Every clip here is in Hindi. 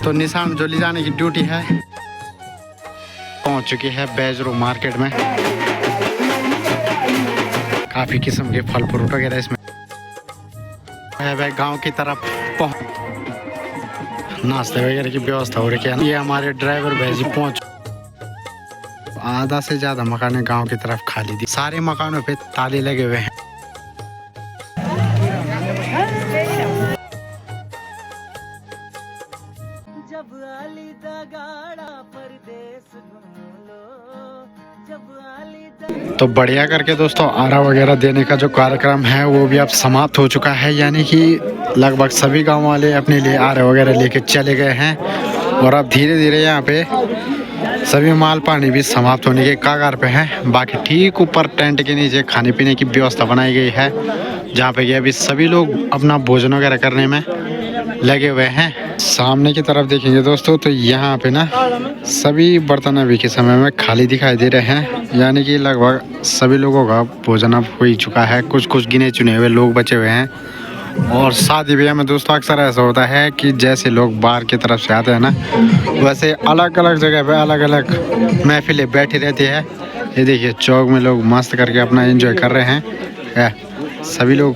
तो निशान जो ले जाने की ड्यूटी है पहुंच चुकी है बेजरो मार्केट में। काफ़ी किस्म के फल फ्रूट वगैरह इसमें है। वह गाँव की तरफ नाश्ते वगैरह की व्यवस्था हो रही है। ये हमारे ड्राइवर भाई जी पहुँच आधा से ज़्यादा मकान गांव की तरफ खाली थी। सारे मकानों पे ताले लगे हुए हैं। तो बढ़िया करके दोस्तों आरा वगैरह देने का जो कार्यक्रम है वो भी अब समाप्त हो चुका है। यानी कि लगभग सभी गांव वाले अपने लिए आरा वगैरह लेके चले गए हैं और अब धीरे धीरे यहाँ पे सभी माल पानी भी समाप्त होने के कगार पे हैं। बाकी ठीक ऊपर टेंट के नीचे खाने पीने की व्यवस्था बनाई गई है, जहाँ पे अभी सभी लोग अपना भोजन वगैरह करने में लगे हुए हैं। सामने की तरफ देखेंगे दोस्तों तो यहाँ पे ना सभी बर्तन अभी के समय में खाली दिखाई दे रहे हैं। यानी कि लगभग सभी लोगों का भोजन अब हो ही चुका है। कुछ कुछ गिने चुने हुए लोग बचे हुए हैं। और शादी ब्याह में दोस्तों अक्सर ऐसा होता है कि जैसे लोग बाहर की तरफ से आते हैं ना, वैसे अलग अलग जगह पे अलग अलग महफिलें बैठी रहती है। ये देखिए चौक में लोग मस्त करके अपना एंजॉय कर रहे हैं। सभी लोग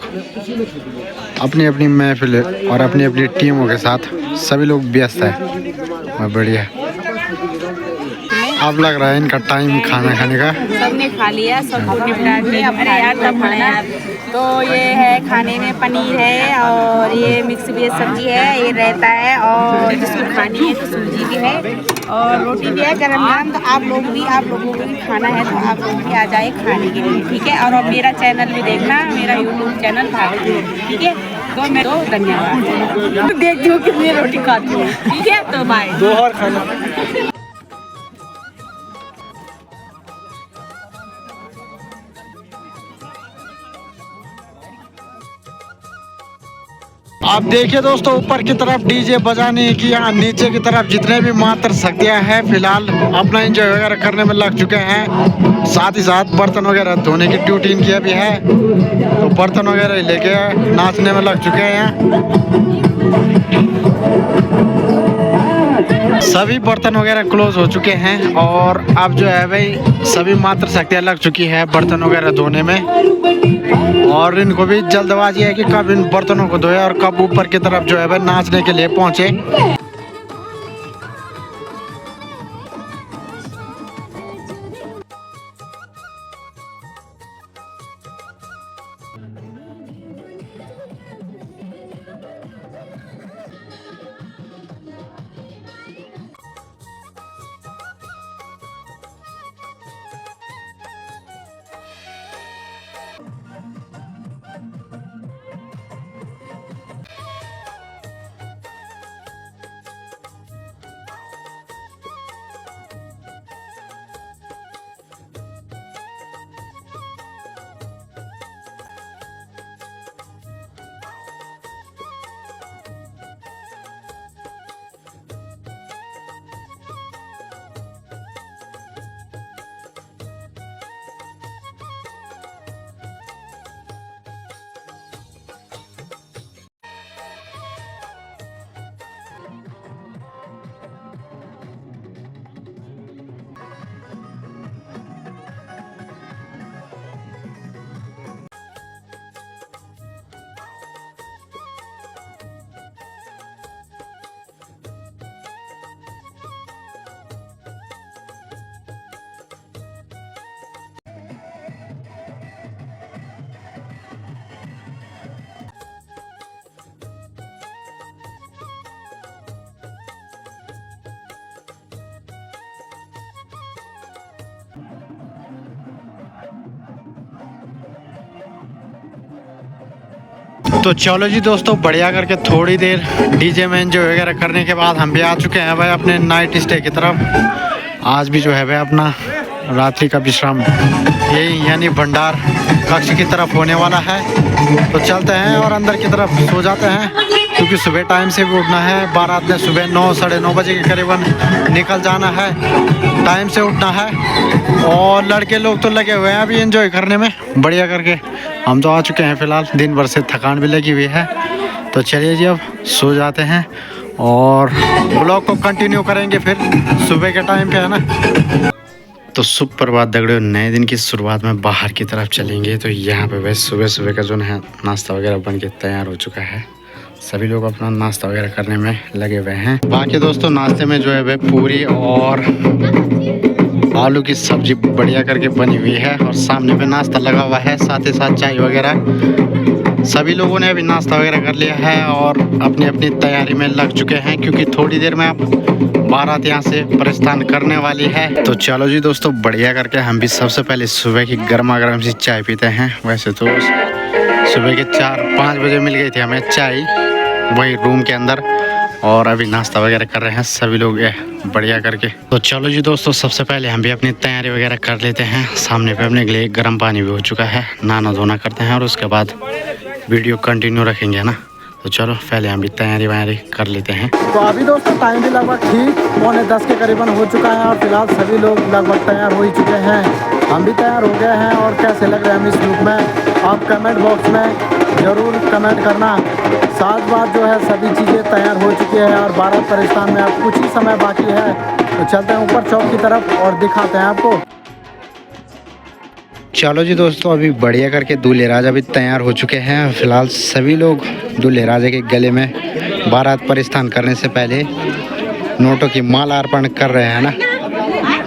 अपनी अपनी महफिल और अपनी अपनी टीमों के साथ सभी लोग व्यस्त है। बढ़िया। अब लग रहा है इनका टाइम खाना खाने का। सबने खा लिया, सब निपटा के अपने यार तब खाना। तो ये है खाने में पनीर है और ये मिक्स वेज सब्जी है, ये रहता है और जिसको खानी है तो सूजी भी है और रोटी भी है गरम गरम। तो आप लोगों को भी खाना है तो आप लोग भी आ जाए खाने के लिए, ठीक है। और अब मेरा चैनल भी देखना, मेरा यूट्यूब चैनल भारती, ठीक है। तो मैं तो धन्यवाद। देखती हूँ कितनी रोटी खाती हूँ, ठीक है। तो बाय। दो और खाना। आप देखिए दोस्तों ऊपर की तरफ डीजे बजाने की, यहाँ नीचे की तरफ जितने भी मात्र शक्तियाँ हैं फिलहाल अपना एंजॉय वगैरह करने में लग चुके हैं। साथ ही साथ बर्तन वगैरह धोने की ड्यूटी इनकी अभी है, तो बर्तन वगैरह लेके नाचने में लग चुके हैं। सभी बर्तन वगैरह क्लोज हो चुके हैं और अब जो है भाई सभी मात्र शक्तियाँ लग चुकी है बर्तन वगैरह धोने में। और इनको भी जल्दबाजी है कि कब इन बर्तनों को धोए और कब ऊपर की तरफ जो है भाई नाचने के लिए पहुंचे। तो चलो जी दोस्तों बढ़िया करके थोड़ी देर डीजे में एंजॉय वगैरह करने के बाद हम भी आ चुके हैं भाई अपने नाइट स्टे की तरफ। आज भी जो है भाई अपना रात्रि का विश्राम यही यानी भंडार कक्ष की तरफ होने वाला है। तो चलते हैं और अंदर की तरफ सो जाते हैं, क्योंकि सुबह टाइम से भी उठना है। बारात ने सुबह 9 साढ़े 9 बजे के करीबन निकल जाना है, टाइम से उठना है। और लड़के लोग तो लगे हुए हैं अभी एंजॉय करने में बढ़िया करके। हम तो आ चुके हैं फिलहाल, दिन भर से थकान भी लगी हुई है। तो चलिए जी अब सो जाते हैं और ब्लॉग को कंटिन्यू करेंगे फिर सुबह के टाइम पे, है ना। तो सुप्रभात दगड़ियों, नए दिन की शुरुआत में बाहर की तरफ चलेंगे। तो यहाँ पे वैसे सुबह सुबह का जो है नाश्ता वगैरह बन के तैयार हो चुका है। सभी लोग अपना नाश्ता वगैरह करने में लगे हुए हैं। बाकी दोस्तों नाश्ते में जो है वह पूरी और आलू की सब्जी बढ़िया करके बनी हुई है और सामने पे नाश्ता लगा हुआ है, साथ ही साथ चाय वगैरह। सभी लोगों ने अभी नाश्ता वगैरह कर लिया है और अपनी अपनी तैयारी में लग चुके हैं, क्योंकि थोड़ी देर में अब बारात यहाँ से प्रस्थान करने वाली है। तो चलो जी दोस्तों, बढ़िया करके हम भी सबसे पहले सुबह की गर्मा गर्म सी चाय पीते हैं। वैसे तो सुबह के 4-5 बजे मिल गई थी हमें चाय वही रूम के अंदर, और अभी नाश्ता वगैरह कर रहे हैं सभी लोग बढ़िया करके। तो चलो जी दोस्तों, सबसे पहले हम भी अपनी तैयारी वगैरह कर लेते हैं। सामने पे अपने के लिए गर्म पानी भी हो चुका है, नहाना धोना करते हैं और उसके बाद वीडियो कंटिन्यू रखेंगे, ना। तो चलो पहले हम भी तैयारी वैयारी कर लेते हैं। तो अभी दोस्तों टाइम भी लगभग ठीक 9:45 के करीबन हो चुका है और फिलहाल सभी लोग लगभग तैयार हो ही चुके हैं। हम भी तैयार हो गए हैं और कैसे लग रहे हैं हम इस लुक में, आप कमेंट बॉक्स में ज़रूर कमेंट करना। साथ बात जो है सभी चीज़ें तैयार हो चुकी है और बारात प्रस्थान में अब कुछ ही समय बाकी है। तो चलते हैं ऊपर चौक की तरफ और दिखाते हैं आपको। चलो जी दोस्तों, अभी बढ़िया करके दूल्हे राजा भी तैयार हो चुके हैं। फिलहाल सभी लोग दूल्हे राजा के गले में बारात प्रस्थान करने से पहले नोटों की माला अर्पण कर रहे हैं, ना।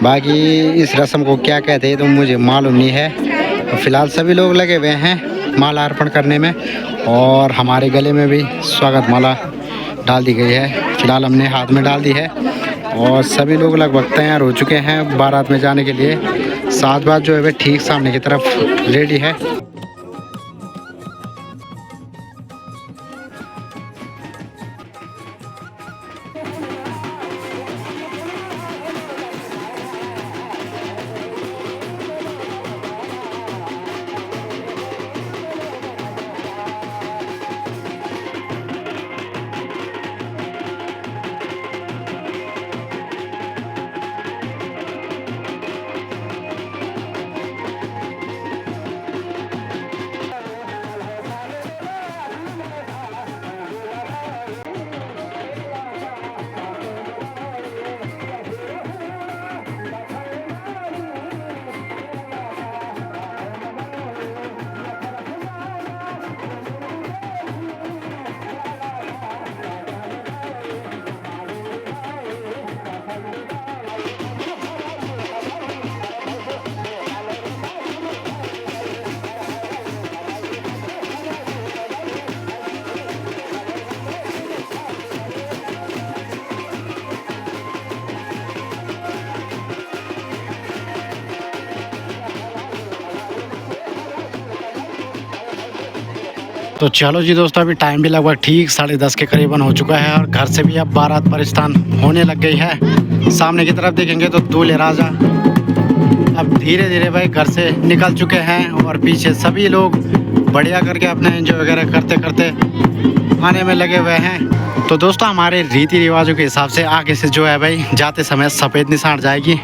बाकी इस रस्म को क्या कहते हैं तो मुझे मालूम नहीं है। फिलहाल सभी लोग लगे हुए हैं माला अर्पण करने में और हमारे गले में भी स्वागत माला डाल दी गई है। फिलहाल हमने हाथ में डाल दी है और सभी लोग लगभग तैयार हो चुके हैं बारात में जाने के लिए। साथ बात जो है वह ठीक सामने की तरफ रेडी है। तो चलो जी दोस्तों, अभी टाइम भी लगभग ठीक 10:30 के करीबन हो चुका है और घर से भी अब बारात प्रस्थान होने लग गई है। सामने की तरफ देखेंगे तो दूल्हे राजा अब धीरे धीरे भाई घर से निकल चुके हैं और पीछे सभी लोग बढ़िया करके अपने एंजॉय वगैरह करते करते आने में लगे हुए हैं। तो दोस्तों, हमारे रीति रिवाजों के हिसाब से आगे से जो है भाई जाते समय सफ़ेद निशान जाएगी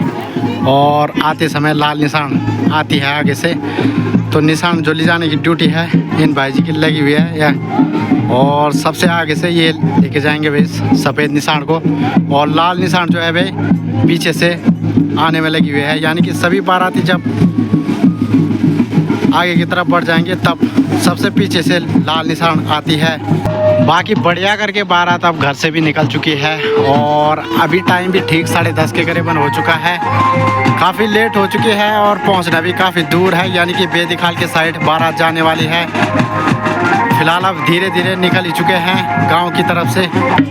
और आते समय लाल निशान आती है आगे से। तो निशान जो ले जाने की ड्यूटी है इन भाई जी की लगी हुई है और सबसे आगे से ये लेके जाएंगे भाई सफ़ेद निशान को, और लाल निशान जो है भाई पीछे से आने में लगी हुई है। यानी कि सभी बाराती जब आगे की तरफ बढ़ जाएंगे तब सबसे पीछे से लाल निशान आती है। बाकी बढ़िया करके बारात अब घर से भी निकल चुकी है और अभी टाइम भी ठीक 10:30 के करीबन हो चुका है। काफ़ी लेट हो चुकी है और पहुंचना भी काफ़ी दूर है, यानी कि बेदीखाल के साइड बारात जाने वाली है। फिलहाल अब धीरे धीरे निकल ही चुके हैं गांव की तरफ से।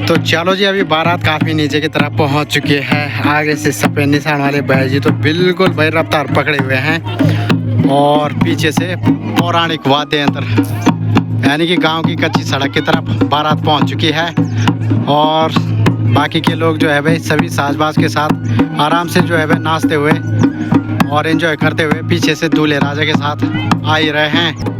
तो चलो जी, अभी बारात काफ़ी नीचे की तरफ पहुंच चुकी है। आगे से सफ़ेद निशान वाले भाई जी तो बिल्कुल भाई रफ्तार पकड़े हुए हैं और पीछे से पौराणिक वाद्य यंत्र यानी कि गांव की कच्ची सड़क की तरफ बारात पहुंच चुकी है और बाकी के लोग जो है भाई सभी साजबाज के साथ आराम से जो है भाई नाचते हुए और एंजॉय करते हुए पीछे से दूल्हे राजा के साथ आ ही रहे हैं।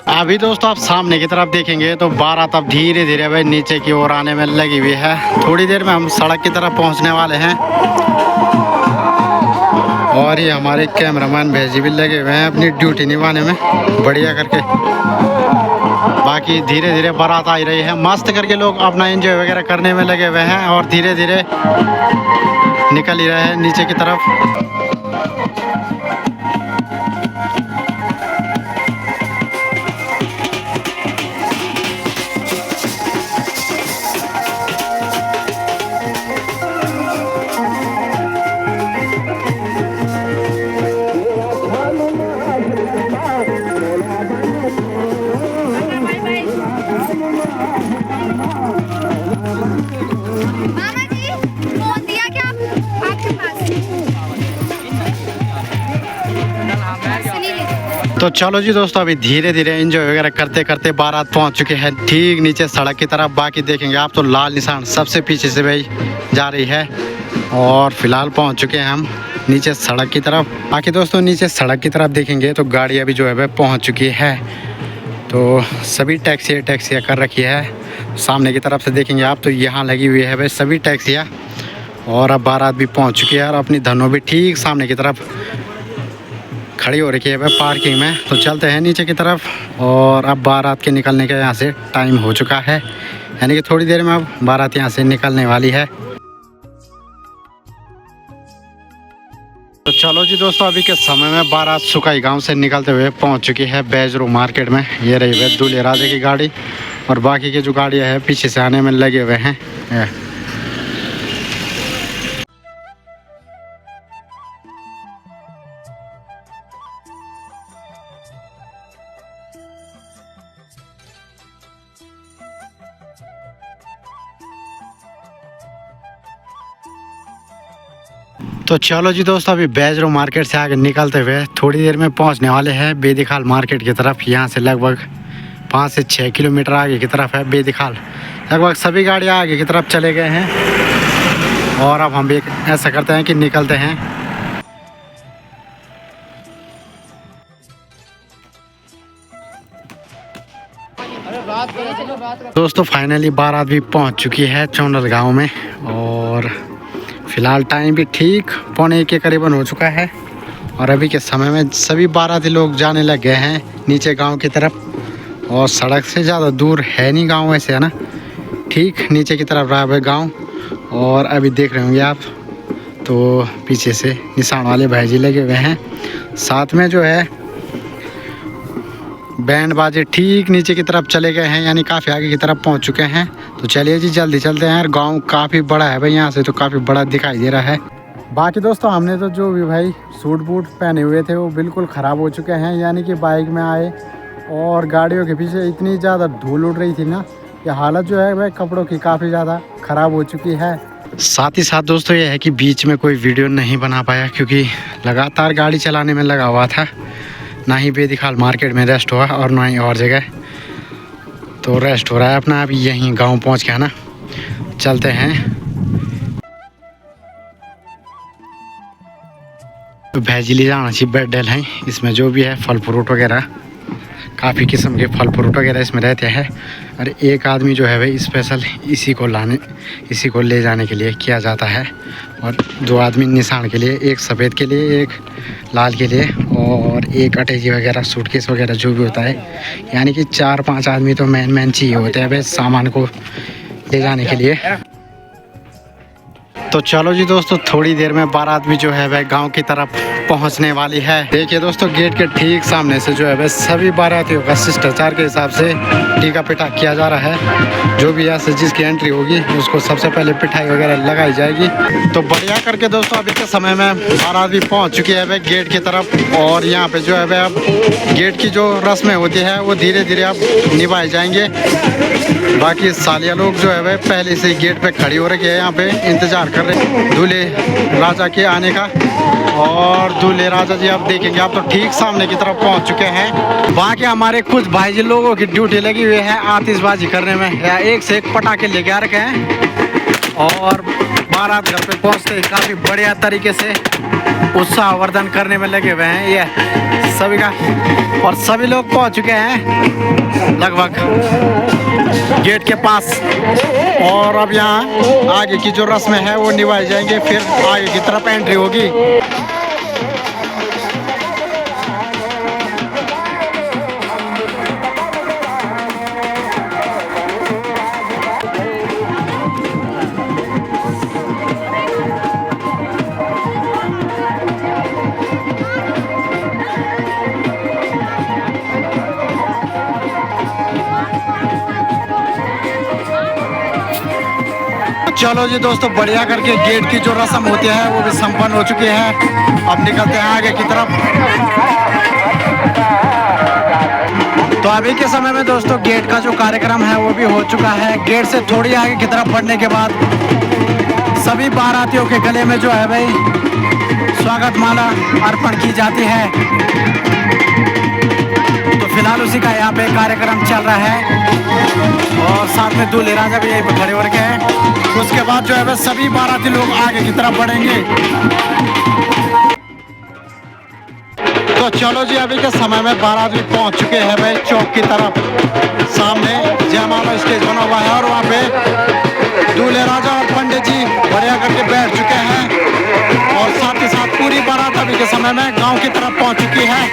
अभी दोस्तों आप सामने की तरफ देखेंगे तो बारात अब धीरे धीरे भाई नीचे की ओर आने में लगी हुई है। थोड़ी देर में हम सड़क की तरफ पहुंचने वाले हैं और ये हमारे कैमरामैन भेजी भी लगे हुए हैं अपनी ड्यूटी निभाने में बढ़िया करके। बाकी धीरे धीरे बारात आ रही है, मस्त करके लोग अपना एंजॉय वगैरह करने में लगे हुए हैं और धीरे धीरे निकल ही रहे हैं नीचे की तरफ। तो चलो जी दोस्तों, अभी धीरे धीरे एंजॉय वगैरह करते करते बारात पहुंच चुके हैं ठीक नीचे सड़क की तरफ। बाकी देखेंगे आप तो लाल निशान सबसे पीछे से भाई जा रही है और फिलहाल पहुंच चुके हैं हम नीचे सड़क की तरफ। बाकी दोस्तों नीचे सड़क की तरफ देखेंगे तो गाड़ी अभी जो है वह पहुँच चुकी है। तो सभी टैक्सियाँ कर रखी है। सामने की तरफ से देखेंगे आप तो यहाँ लगी हुई है भाई सभी टैक्सियाँ और अब बारात भी पहुँच चुकी है और अपनी धनों भी ठीक सामने की तरफ खड़ी हो रखी है भाई पार्किंग में। तो चलते हैं नीचे की तरफ और अब बारात के निकलने का यहाँ से टाइम हो चुका है, यानी कि थोड़ी देर में अब बारात यहाँ से निकलने वाली है। तो चलो जी दोस्तों, अभी के समय में बारात सुकाई गांव से निकलते हुए पहुंच चुकी है बैजरू मार्केट में। ये रही है दूल्हे राजे की गाड़ी और बाकी की जो गाड़ियाँ हैं पीछे से आने में लगे हुए हैं। तो चलो जी दोस्तों, अभी बैजरू मार्केट से आगे निकलते हुए थोड़ी देर में पहुंचने वाले हैं बेदिखाल मार्केट की तरफ। यहाँ से लगभग 5 से 6 किलोमीटर आगे की तरफ है बेदिखाल। लगभग सभी गाड़ियाँ आगे की तरफ चले गए हैं और अब हम भी ऐसा करते हैं कि निकलते हैं। दोस्तों फाइनली बारात भी पहुंच चुकी है चौंडल गांव में और फिलहाल टाइम भी ठीक 1:45 के करीबन हो चुका है और अभी के समय में सभी बाराती लोग जाने लग गए हैं नीचे गांव की तरफ। और सड़क से ज़्यादा दूर है नहीं गांव वैसे, है ना, ठीक नीचे की तरफ रहा है गांव। और अभी देख रहे होंगे आप तो पीछे से निशान वाले भाई जी लगे हुए हैं, साथ में जो है बैंड बाजे ठीक नीचे की तरफ चले गए हैं, यानी काफ़ी आगे की तरफ पहुंच चुके हैं। तो चलिए जी जल्दी चलते हैं। गांव काफ़ी बड़ा है भाई, यहाँ से तो काफ़ी बड़ा दिखाई दे रहा है। बाकी दोस्तों हमने तो जो भी भाई सूट बूट पहने हुए थे वो बिल्कुल ख़राब हो चुके हैं, यानी कि बाइक में आए और गाड़ियों के पीछे इतनी ज़्यादा धूल उड़ रही थी ना, ये हालत जो है भाई कपड़ों की काफ़ी ज़्यादा ख़राब हो चुकी है। साथ ही साथ दोस्तों ये है कि बीच में कोई वीडियो नहीं बना पाया क्योंकि लगातार गाड़ी चलाने में लगा हुआ था। ना ही बेदिखाल मार्केट में रेस्ट हुआ और ना ही और जगह, तो रेस्ट हो रहा है अपना। अभी यहीं गांव पहुंच गया ना, चलते हैं। तो भेजी ले जाना चाहिए बेडल है, इसमें जो भी है फल फ्रूट वगैरह, काफ़ी किस्म के फल फ्रूट वगैरह इसमें रहते हैं। और एक आदमी जो है भाई स्पेशल इसी को ले जाने के लिए किया जाता है और 2 आदमी निशान के लिए, एक सफ़ेद के लिए एक लाल के लिए और एक अटैची वगैरह सूटकेस वगैरह जो भी होता है, यानी कि 4-5 आदमी तो मेन चाहिए होते हैं भाई सामान को ले जाने के लिए। तो चलो जी दोस्तों, थोड़ी देर में बारात भी जो है वह गांव की तरफ पहुंचने वाली है। देखिए दोस्तों गेट के ठीक सामने से जो है वह सभी बारातियों का शिष्टाचार के हिसाब से टीका पिटा किया जा रहा है। जो भी यहाँ से जिसकी एंट्री होगी उसको सबसे पहले पिटाई वगैरह लगाई जाएगी। तो बढ़िया करके दोस्तों अभी के समय में बारात भी पहुँच चुकी है वह गेट की तरफ और यहाँ पे जो है वह अब गेट की जो रस्में होती है वो धीरे धीरे अब निभाए जाएंगे। बाकी सालिया लोग जो है वह पहले से गेट पे खड़ी हो रखी है, यहाँ पे इंतजार कर रहे दूल्हे राजा के आने का। और दूल्हे राजा जी आप देखेंगे आप तो ठीक सामने की तरफ पहुंच चुके हैं। वहाँ के हमारे कुछ भाई जी लोगों की ड्यूटी लगी हुई है आतिशबाजी करने में, या एक से एक पटाखे लेके आ रखे हैं और बारात घर पे पहुँचते काफ़ी बढ़िया तरीके से उत्साहवर्धन करने में लगे हुए हैं ये सभी का। और सभी लोग पहुंच चुके हैं लगभग गेट के पास। और अब यहाँ आगे की जो रस्में हैं वो निभाई जाएंगे, फिर आगे की तरफ एंट्री होगी। चलो जी दोस्तों, बढ़िया करके गेट की जो रस्म होती है वो भी संपन्न हो चुकी है। अब निकलते हैं आगे की तरफ। तो अभी के समय में दोस्तों गेट का जो कार्यक्रम है वो भी हो चुका है। गेट से थोड़ी आगे की तरफ बढ़ने के बाद सभी बारातियों के गले में जो है भाई स्वागत माला अर्पण की जाती है। तो फिलहाल उसी का यहाँ पे कार्यक्रम चल रहा है और साथ में दूल्हे राजा भी यहीं पर खड़े हो रखे हैं। उसके बाद जो है वह सभी बाराती लोग आगे की तरफ बढ़ेंगे। तो चलो जी, अभी के समय में बारात भी पहुंच चुके हैं भाई चौक की तरफ। सामने जयमाला स्टेज बना हुआ है और वहाँ पे दूल्हे राजा और पंडित जी बढ़िया करके बैठ चुके हैं। और साथ ही साथ पूरी बारात अभी के समय में गांव की तरफ पहुंच चुकी है।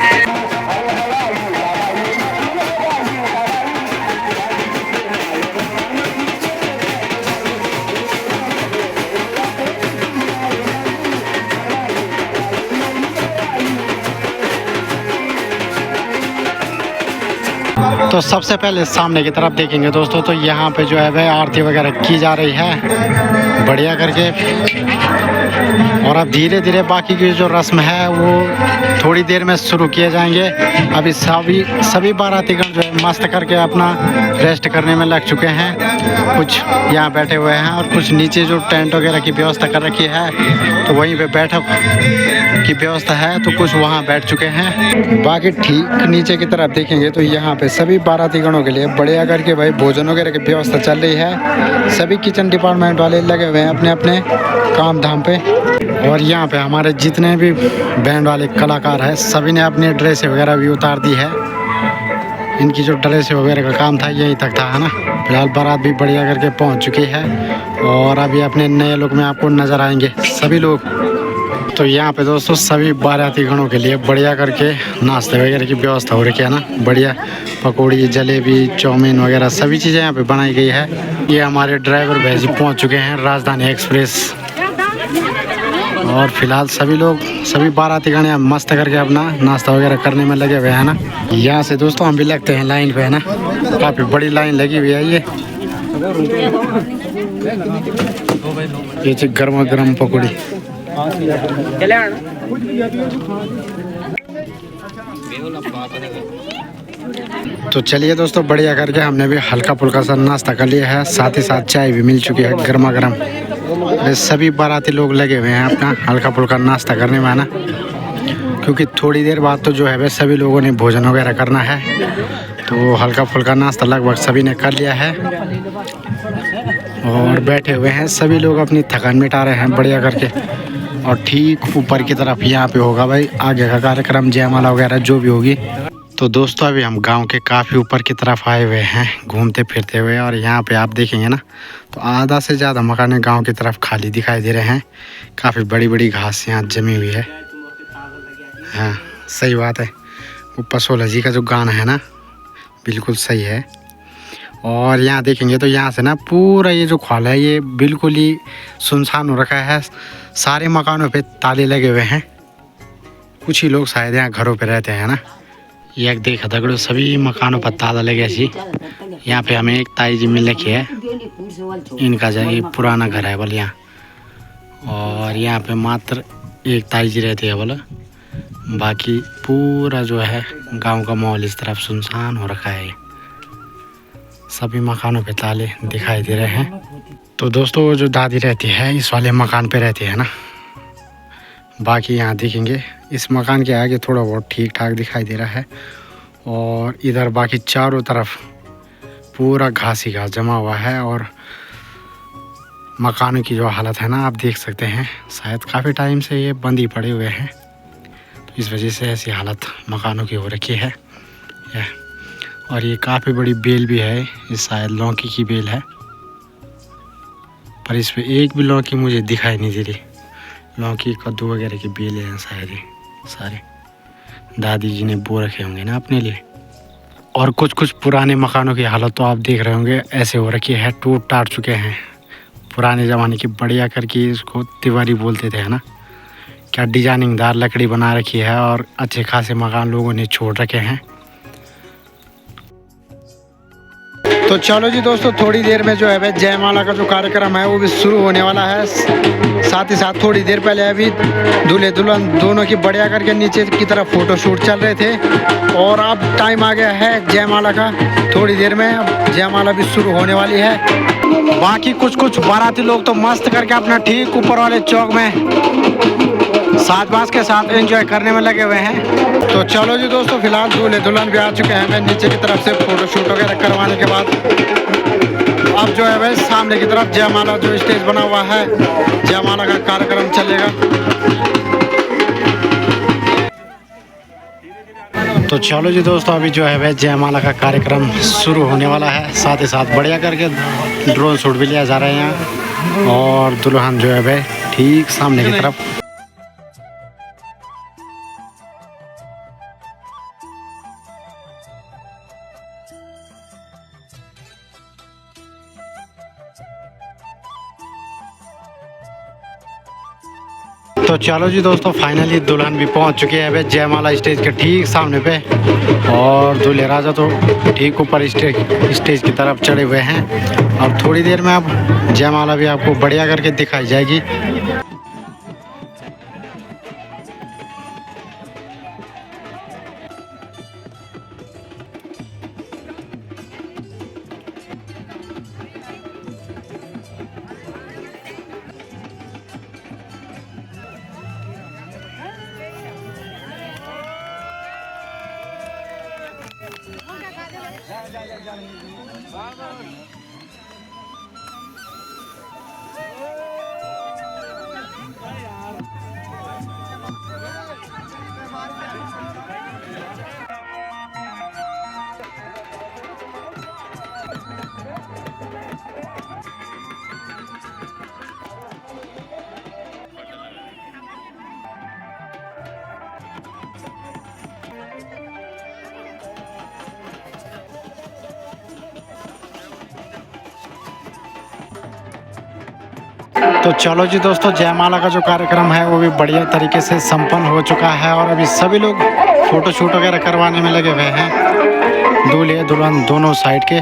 तो सबसे पहले सामने की तरफ देखेंगे दोस्तों, तो यहाँ पे जो है वह आरती वगैरह की जा रही है बढ़िया करके। और अब धीरे धीरे बाकी की जो रस्म है वो थोड़ी देर में शुरू किए जाएंगे। अभी सभी बारातीगण जो है मस्त करके अपना रेस्ट करने में लग चुके हैं। कुछ यहाँ बैठे हुए हैं और कुछ नीचे जो टेंट वगैरह की व्यवस्था कर रखी है तो वहीं पे बैठक की व्यवस्था है, तो कुछ वहाँ बैठ चुके हैं। बाकी ठीक नीचे की तरफ देखेंगे तो यहाँ पे सभी बारातीगणों के लिए बढ़िया करके भाई भोजन वगैरह की व्यवस्था चल रही है। सभी किचन डिपार्टमेंट वाले लगे हुए हैं अपने अपने काम धाम पे। और यहाँ पे हमारे जितने भी बैंड वाले कलाकार हैं सभी ने अपनी ड्रेस वगैरह भी उतार दी है। इनकी जो ड्रेस वगैरह का काम था यहीं तक था, है ना। फिलहाल बारात भी बढ़िया करके पहुँच चुकी है और अभी अपने नए लुक में आपको नज़र आएंगे सभी लोग। तो यहाँ पे दोस्तों सभी बारातीगणों के लिए बढ़िया करके नाश्ते वगैरह की व्यवस्था हो रखी है ना। बढ़िया पकौड़ी, जलेबी, चाउमीन वगैरह सभी चीज़ें यहाँ पे बनाई गई है। ये हमारे ड्राइवर भाई जी पहुँच चुके हैं राजधानी एक्सप्रेस। और फिलहाल सभी बारातीगण यहाँ मस्त करके अपना नाश्ता वगैरह करने में लगे हुए हैं ना। यहाँ से दोस्तों हम भी लगते हैं लाइन पे, है ना। काफ़ी बड़ी लाइन लगी हुई है ये गर्मा गर्म पकौड़ी। तो चलिए दोस्तों, बढ़िया करके हमने भी हल्का फुल्का सा नाश्ता कर लिया है, साथ ही साथ चाय भी मिल चुकी है गर्मा गर्म। सभी बाराती लोग लगे हुए हैं अपना हल्का फुल्का नाश्ता करने में, ना। क्योंकि थोड़ी देर बाद तो जो है वह सभी लोगों ने भोजन वगैरह करना है। तो हल्का फुल्का नाश्ता लगभग सभी ने कर लिया है और बैठे हुए हैं सभी लोग अपनी थकान मिटा रहे हैं बढ़िया करके। और ठीक ऊपर की तरफ यहाँ पे होगा भाई आगे का कार्यक्रम, जयमाला वगैरह जो भी होगी। तो दोस्तों अभी हम गांव के काफ़ी ऊपर की तरफ आए हुए हैं घूमते फिरते हुए। और यहाँ पे आप देखेंगे ना तो आधा से ज़्यादा मकान गांव की तरफ खाली दिखाई दे रहे हैं। काफ़ी बड़ी बड़ी घास यहाँ जमी हुई है। हाँ सही बात है, वो पसोला जी का जो गाना है ना बिल्कुल सही है। और यहाँ देखेंगे तो यहाँ से ना पूरा ये जो खाल है ये बिल्कुल ही सुनसान हो रखा है। सारे मकानों पे ताले लगे हुए हैं। कुछ ही लोग शायद यहाँ घरों पे रहते हैं ना। ये देखा दगड़ो सभी मकानों पर ताला लगे सी। यहाँ पे हमें एक ताई जी मिल रखी है, इनका जो ये पुराना घर है बोले यहाँ। और यहाँ पे मात्र एक ताई जी रहती है बोला, बाकी पूरा जो है गांव का माहौल इस तरफ सुनसान हो रखा है। सभी मकानों पे ताले दिखाई दे रहे हैं। तो दोस्तों वो जो दादी रहती है इस वाले मकान पे रहती है ना। बाकी यहाँ देखेंगे इस मकान के आगे थोड़ा बहुत ठीक ठाक दिखाई दे रहा है। और इधर बाकी चारों तरफ पूरा घास ही घास जमा हुआ है। और मकानों की जो हालत है ना आप देख सकते हैं, शायद काफ़ी टाइम से ये बंद ही पड़े हुए हैं, तो इस वजह से ऐसी हालत मकानों की हो रखी है। और ये काफ़ी बड़ी बेल भी है, ये शायद लौकी की बेल है, पर इस पे एक भी लौकी मुझे दिखाई नहीं दे रही। लौकी कद्दू वगैरह की बेल हैं शायद ये सारे, दादी जी ने बो रखे होंगे ना अपने लिए। और कुछ कुछ पुराने मकानों की हालत तो आप देख रहे होंगे ऐसे हो रखी है, टूट टाट चुके हैं। पुराने ज़माने की बढ़िया करके इसको तिवारी बोलते थे, है ना। क्या डिजाइनिंगदार लकड़ी बना रखी है और अच्छे खासे मकान लोगों ने छोड़ रखे हैं। तो चलो जी दोस्तों, थोड़ी देर में जो है भाई जयमाला का जो कार्यक्रम है वो भी शुरू होने वाला है। साथ ही साथ थोड़ी देर पहले अभी दूल्हे दुल्हन दोनों की बढ़िया करके नीचे की तरफ फोटो शूट चल रहे थे, और अब टाइम आ गया है जयमाला का। थोड़ी देर में अब जयमाला भी शुरू होने वाली है। बाकी कुछ कुछ बाराती लोग तो मस्त करके अपना ठीक ऊपर वाले चौक में साज-बाज के साथ एंजॉय करने में लगे हुए हैं। तो चलो जी दोस्तों, फिलहाल दूल्हे दुल्हन भी आ चुके हैं। मैं नीचे की तरफ से फोटो शूट वगैरह करवाने के बाद अब जो है भाई सामने की तरफ जयमाला जो स्टेज बना हुआ है, जयमाला का कार्यक्रम चलेगा। तो चलो जी दोस्तों, अभी जो है भाई जयमाला का कार्यक्रम शुरू होने वाला है। साथ ही साथ बढ़िया करके ड्रोन शूट भी लिया जा रहा है यहाँ, और दुल्हन जो है भाई ठीक सामने की तरफ। तो चलो जी दोस्तों, फाइनली दुल्हन भी पहुंच चुके हैं भाई जयमाला स्टेज के ठीक सामने पे, और दूल्हे राजा तो ठीक ऊपर स्टेज की तरफ चढ़े हुए हैं। और थोड़ी देर में अब जयमाला भी आपको बढ़िया करके दिखाई जाएगी। तो चलो जी दोस्तों, जयमाला का जो कार्यक्रम है वो भी बढ़िया तरीके से संपन्न हो चुका है, और अभी सभी लोग फोटो शूट वगैरह करवाने में लगे हुए हैं, दूल्हे दुल्हन दोनों साइड के।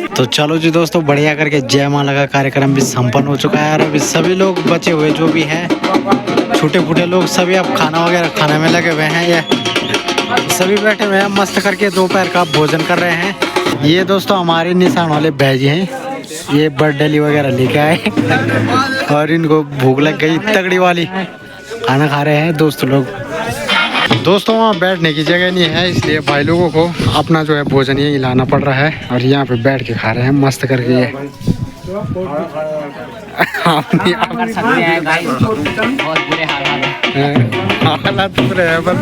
तो चलो जी दोस्तों, बढ़िया करके जयमाला का कार्यक्रम भी संपन्न हो चुका है, और अभी सभी लोग बचे हुए जो भी हैं छोटे फूटे लोग सभी अब खाना वगैरह खाने में लगे हुए हैं। ये सभी बैठे हुए हैं मस्त करके दोपहर का भोजन कर रहे हैं। ये दोस्तों हमारे निशान वाले भाई हैं, ये बर्डली वगैरह लेके आए और इनको भूख लग गई तगड़ी वाली, खाना खा रहे हैं दोस्त लोग। दोस्तों वहाँ बैठने की जगह नहीं है, इसलिए भाई लोगों को अपना जो है भोजन यही लाना पड़ रहा है, और यहाँ पे बैठ के खा रहे हैं मस्त करके। ये हालात बुरे हैं बस।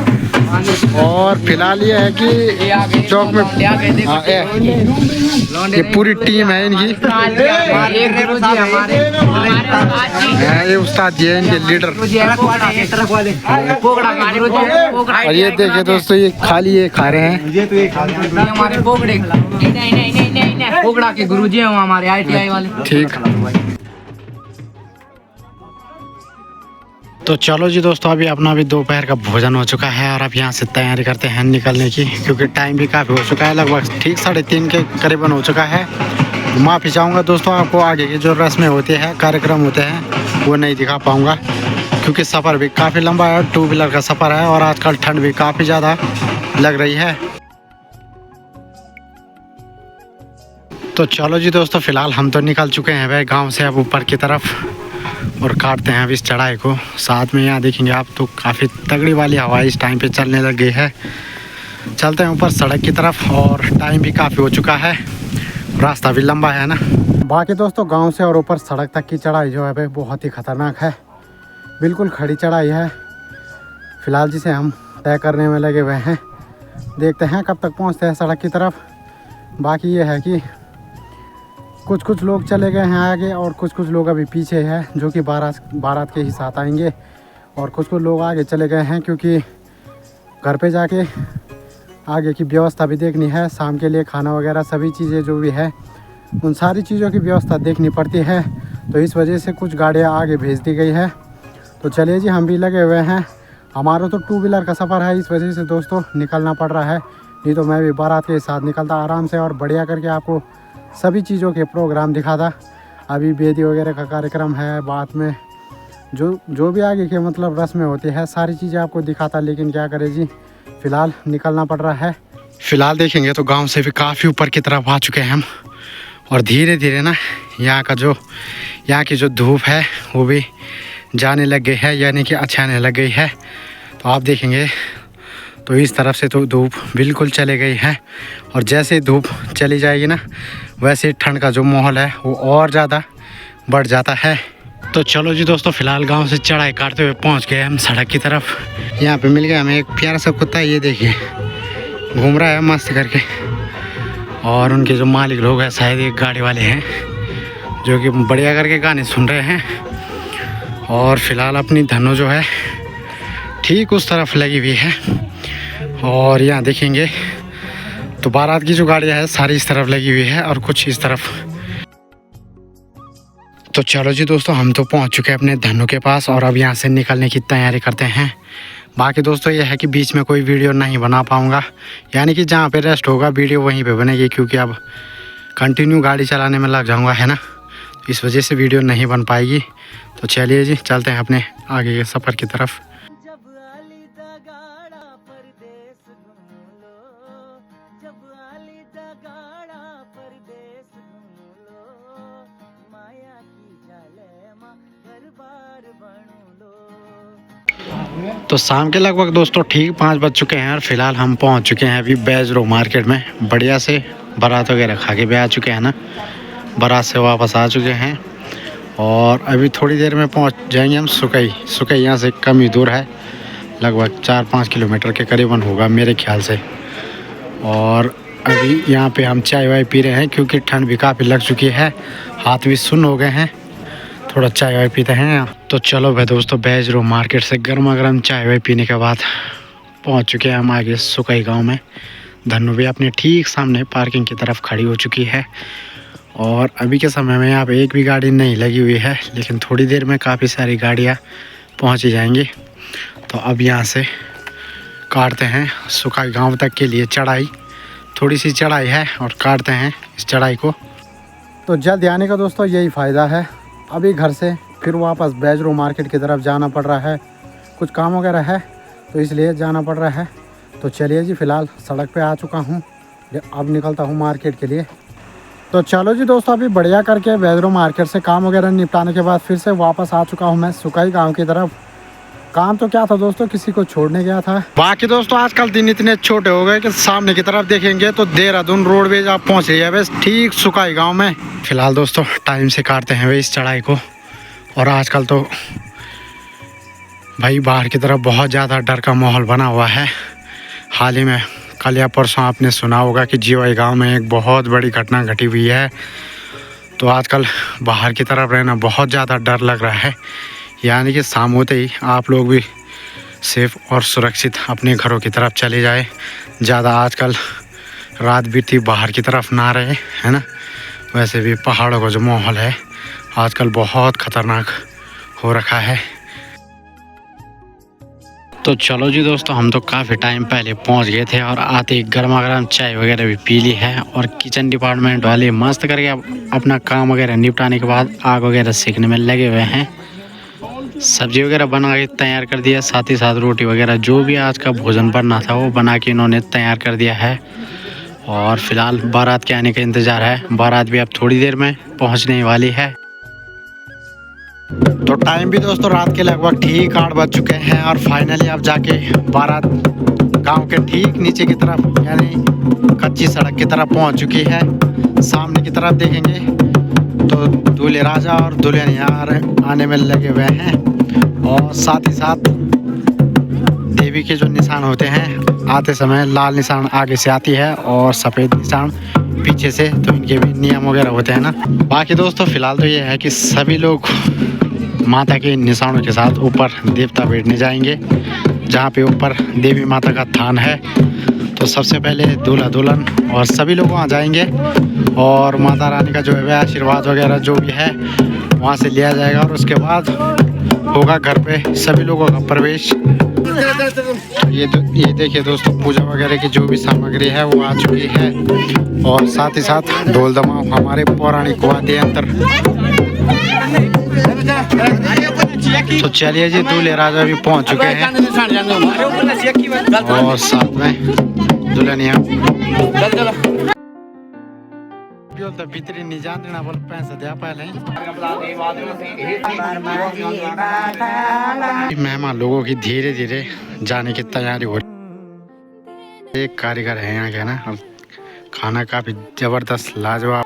और फिलहाल ये है कि चौक में ये पूरी टीम है इनकी, ये उस्ताद जी है इनके लीडर। और ये देखिए दोस्तों, ये खाली ये खा रहे हैं। हमारे पोगड़े पोगड़ा के गुरुजी हैं हमारे ITI वाले। ठीक। तो चलो जी दोस्तों, अभी अपना भी दोपहर का भोजन हो चुका है, और अब यहाँ से तैयारी करते हैं निकलने की, क्योंकि टाइम भी काफ़ी हो चुका है, लगभग ठीक 3:30 के करीबन हो चुका है। माफ़ी चाहूँगा दोस्तों, आपको आगे की जो रस्में होती हैं कार्यक्रम होते हैं वो नहीं दिखा पाऊँगा। क्योंकि सफ़र भी काफ़ी लंबा है, 2 व्हीलर का सफ़र है और आजकल ठंड भी काफ़ी ज़्यादा लग रही है। तो चलो जी दोस्तों, फ़िलहाल हम तो निकल चुके हैं भाई गांव से अब ऊपर की तरफ और काटते हैं अब इस चढ़ाई को। साथ में यहाँ देखेंगे आप तो काफ़ी तगड़ी वाली हवा इस टाइम पे चलने लग गई है। चलते हैं ऊपर सड़क की तरफ और टाइम भी काफ़ी हो चुका है, रास्ता भी लंबा है ना। बाकी दोस्तों गांव से और ऊपर सड़क तक की चढ़ाई जो है भाई बहुत ही ख़तरनाक है, बिल्कुल खड़ी चढ़ाई है फ़िलहाल जिसे हम तय करने में लगे हुए हैं। देखते हैं कब तक पहुंचते हैं सड़क की तरफ। बाकी ये है कि कुछ लोग चले गए हैं आगे और कुछ लोग अभी पीछे हैं, जो कि बारात के ही साथ आएंगे। और कुछ लोग आगे चले गए हैं क्योंकि घर पे जाके आगे की व्यवस्था भी देखनी है, शाम के लिए खाना वगैरह सभी चीज़ें जो भी है उन सारी चीज़ों की व्यवस्था देखनी पड़ती है। तो इस वजह से कुछ गाड़ियाँ आगे भेज दी गई है। तो चलिए जी, हम भी लगे हुए हैं। हमारा तो 2 व्हीलर का सफ़र है, इस वजह से दोस्तों निकलना पड़ रहा है, नहीं तो मैं भी बारात के साथ निकलता आराम से और बढ़िया करके आपको सभी चीज़ों के प्रोग्राम दिखाता। अभी बेदी वगैरह का कार्यक्रम है, बाद में जो भी आगे के मतलब रस्में होती है सारी चीज़ें आपको दिखाता। लेकिन क्या करें जी, फ़िलहाल निकलना पड़ रहा है। फ़िलहाल देखेंगे तो गांव से भी काफ़ी ऊपर की तरफ आ चुके हैं हम और धीरे धीरे ना यहाँ की जो धूप है वो भी जाने लग गई है, यानी कि अच्छाने लग गई है। तो आप देखेंगे तो इस तरफ से तो धूप बिल्कुल चली गई है और जैसे धूप चली जाएगी ना वैसे ठंड का जो माहौल है वो और ज़्यादा बढ़ जाता है। तो चलो जी दोस्तों, फ़िलहाल गांव से चढ़ाई काटते हुए पहुंच गए हम सड़क की तरफ। यहाँ पे मिल गया हमें एक प्यारा सा कुत्ता, ये देखिए घूम रहा है मस्त करके। और उनके जो मालिक लोग हैं शायद एक गाड़ी वाले हैं जो कि बढ़िया करके गाने सुन रहे हैं। और फ़िलहाल अपनी धनो जो है ठीक उस तरफ लगी हुई है। और यहाँ देखेंगे तो बारात की जो गाड़ियाँ हैं सारी इस तरफ लगी हुई है और कुछ इस तरफ। तो चलो जी दोस्तों, हम तो पहुँच चुके हैं अपने धनु के पास और अब यहाँ से निकलने की तैयारी करते हैं। बाकी दोस्तों ये है कि बीच में कोई वीडियो नहीं बना पाऊँगा, यानी कि जहाँ पे रेस्ट होगा वीडियो वहीं पे बनेगी, क्योंकि अब कंटिन्यू गाड़ी चलाने में लग जाऊँगा है ना, इस वजह से वीडियो नहीं बन पाएगी। तो चलिए जी, चलते हैं अपने आगे के सफ़र की तरफ। तो शाम के लगभग दोस्तों ठीक 5 बज चुके हैं और फिलहाल हम पहुंच चुके हैं अभी बैजरो मार्केट में। बढ़िया से बारात वगैरह खा के भी आ चुके हैं ना, बारात से वापस आ चुके हैं और अभी थोड़ी देर में पहुंच जाएंगे हम सुकई यहाँ से कम ही दूर है, लगभग 4-5 किलोमीटर के करीबन होगा मेरे ख्याल से। और अभी यहाँ पे हम चाय वाय पी रहे हैं क्योंकि ठंड भी काफ़ी लग चुकी है, हाथ भी सुन्न हो गए हैं, थोड़ा चाय वाय पीते हैं। तो चलो भाई दोस्तों, बैजरो मार्केट से गर्मा गर्म चाय वाय पीने के बाद पहुंच चुके हैं हम आगे सुकई गांव में। धनु भी अपने ठीक सामने पार्किंग की तरफ खड़ी हो चुकी है और अभी के समय में यहाँ पे एक भी गाड़ी नहीं लगी हुई है, लेकिन थोड़ी देर में काफ़ी सारी गाड़ियाँ पहुँच ही जाएंगी। तो अब यहाँ से काटते हैं सुकई गाँव तक के लिए चढ़ाई, थोड़ी सी चढ़ाई है और काटते हैं इस चढ़ाई को। तो जल्द आने का दोस्तों यही फ़ायदा है, अभी घर से फिर वापस बैजरो मार्केट की तरफ जाना पड़ रहा है, कुछ काम वगैरह है तो इसलिए जाना पड़ रहा है। तो चलिए जी, फ़िलहाल सड़क पे आ चुका हूँ, अब निकलता हूँ मार्केट के लिए। तो चलो जी दोस्तों, अभी बढ़िया करके बैजरो मार्केट से काम वगैरह निपटाने के बाद फिर से वापस आ चुका हूँ मैं सुकई गाँव की तरफ। काम तो क्या था दोस्तों, किसी को छोड़ने गया था। बाकी दोस्तों आजकल दिन इतने छोटे हो गए कि सामने की तरफ देखेंगे तो देहरादून रोडवेज आप पहुंच रही है बस ठीक सुकई गांव में। फिलहाल दोस्तों टाइम से काटते हैं वे इस चढ़ाई को। और आजकल तो भाई बाहर की तरफ बहुत ज़्यादा डर का माहौल बना हुआ है। हाल ही में कल या परसों आपने सुना होगा कि जीवाई गाँव में एक बहुत बड़ी घटना घटी हुई है। तो आजकल बाहर की तरफ रहना बहुत ज़्यादा डर लग रहा है, यानी कि शाम होते ही आप लोग भी सेफ और सुरक्षित अपने घरों की तरफ चले जाए। ज़्यादा आजकल रात बीती बाहर की तरफ ना रहे, है ना। वैसे भी पहाड़ों का जो माहौल है आजकल बहुत ख़तरनाक हो रखा है। तो चलो जी दोस्तों, हम तो काफ़ी टाइम पहले पहुंच गए थे और आते ही गर्मा गर्म चाय वगैरह भी पी ली है और किचन डिपार्टमेंट वाले मस्त करके अपना काम वगैरह निपटाने के बाद आग वगैरह सेकने में लगे हुए हैं। सब्जी वगैरह बना के तैयार कर दिया, साथ ही साथ रोटी वगैरह जो भी आज का भोजन बनना था वो बना के इन्होंने तैयार कर दिया है। और फिलहाल बारात के आने का इंतज़ार है। बारात भी अब थोड़ी देर में पहुंचने वाली है। तो टाइम भी दोस्तों रात के लगभग ठीक 8 बज चुके हैं और फाइनली अब जाके बारात गांव के ठीक नीचे की तरफ यानी कच्ची सड़क की तरफ पहुंच चुकी है। सामने की तरफ देखेंगे तो दूल्हे राजा और दुल्हन आने में लगे हुए हैं और साथ ही साथ देवी के जो निशान होते हैं आते समय लाल निशान आगे से आती है और सफ़ेद निशान पीछे से, तो इनके भी नियम वगैरह होते हैं ना। बाकी दोस्तों फिलहाल तो ये है कि सभी लोग माता के निशानों के साथ ऊपर देवता बैठने जाएंगे जहाँ पे ऊपर देवी माता का थान है। तो सबसे पहले दूल्हा दुल्हन और सभी लोग वहाँ जाएंगे और माता रानी का जो है आशीर्वाद वगैरह जो भी है वहाँ से लिया जाएगा और उसके बाद होगा घर पे सभी लोगों का प्रवेश। ये देखिए दोस्तों पूजा वगैरह की जो भी सामग्री है वो आ चुकी है और साथ ही साथ ढोल दमाव हमारे पौराणिक वाद्य यंत्र। तो चलिए जी दूल्हे राजा भी पहुंच चुके हैं और साथ में दुल्हनिया भीतरी नहीं जान देना बोल पैसा दिया पहले मेहमान लोगों की धीरे धीरे जाने की तैयारी हो रही है। एक कारीगर है यहाँ के ना, खाना काफी जबरदस्त लाजवाब